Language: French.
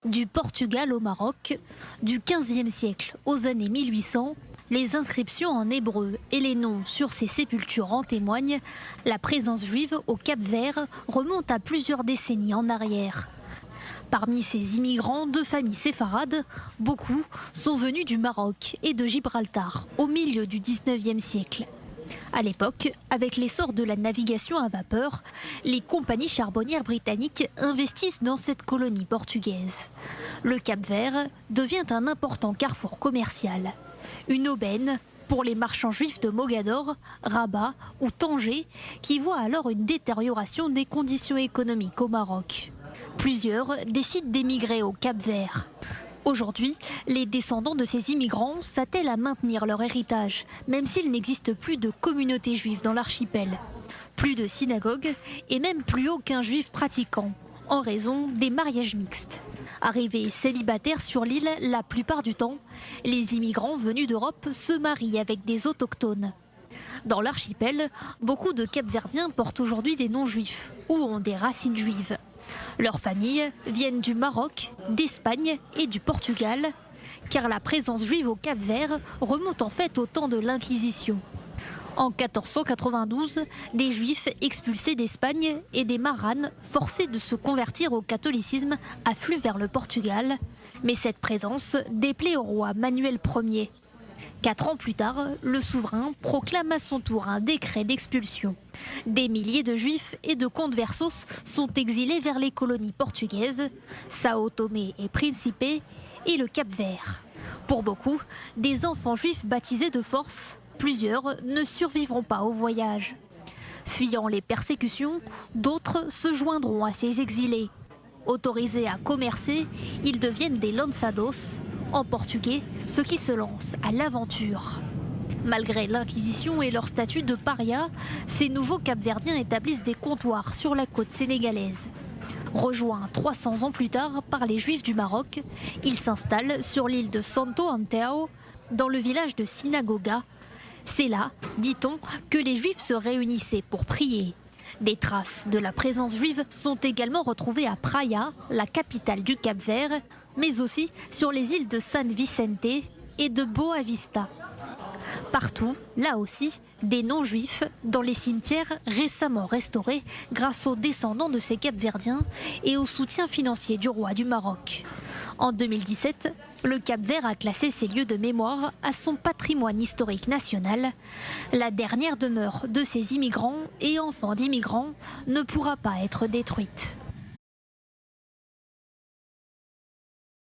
Du Portugal au Maroc, du XVe siècle aux années 1800, les inscriptions en hébreu et les noms sur ces sépultures en témoignent. La présence juive au Cap-Vert remonte à plusieurs décennies en arrière. Parmi ces immigrants de familles séfarades, beaucoup sont venus du Maroc et de Gibraltar au milieu du XIXe siècle. À l'époque, avec l'essor de la navigation à vapeur, les compagnies charbonnières britanniques investissent dans cette colonie portugaise. Le Cap-Vert devient un important carrefour commercial. Une aubaine pour les marchands juifs de Mogador, Rabat ou Tanger qui voient alors une détérioration des conditions économiques au Maroc. Plusieurs décident d'émigrer au Cap-Vert. Aujourd'hui, les descendants de ces immigrants s'attellent à maintenir leur héritage, même s'il n'existe plus de communauté juive dans l'archipel. Plus de synagogues et même plus aucun juif pratiquant, en raison des mariages mixtes. Arrivés célibataires sur l'île la plupart du temps, les immigrants venus d'Europe se marient avec des autochtones. Dans l'archipel, beaucoup de Capverdiens portent aujourd'hui des noms juifs ou ont des racines juives. Leurs familles viennent du Maroc, d'Espagne et du Portugal, car la présence juive au Cap-Vert remonte en fait au temps de l'Inquisition. En 1492, des Juifs expulsés d'Espagne et des Maranes forcés de se convertir au catholicisme affluent vers le Portugal, mais cette présence déplaît au roi Manuel Ier. 4 ans plus tard, le souverain proclame à son tour un décret d'expulsion. Des milliers de juifs et de conversos sont exilés vers les colonies portugaises, Sao Tomé et Príncipe et le Cap-Vert. Pour beaucoup, des enfants juifs baptisés de force, plusieurs ne survivront pas au voyage. Fuyant les persécutions, d'autres se joindront à ces exilés. Autorisés à commercer, ils deviennent des lançados, en portugais, ceux qui se lancent à l'aventure. Malgré l'Inquisition et leur statut de paria, ces nouveaux Capverdiens établissent des comptoirs sur la côte sénégalaise. Rejoints 300 ans plus tard par les Juifs du Maroc, ils s'installent sur l'île de Santo Antão, dans le village de Sinagoga. C'est là, dit-on, que les Juifs se réunissaient pour prier. Des traces de la présence juive sont également retrouvées à Praia, la capitale du Cap-Vert, mais aussi sur les îles de San Vicente et de Boa Vista. Partout, là aussi, des non-juifs dans les cimetières récemment restaurés grâce aux descendants de ces Capverdiens et au soutien financier du roi du Maroc. En 2017, le Cap-Vert a classé ces lieux de mémoire à son patrimoine historique national. La dernière demeure de ces immigrants et enfants d'immigrants ne pourra pas être détruite.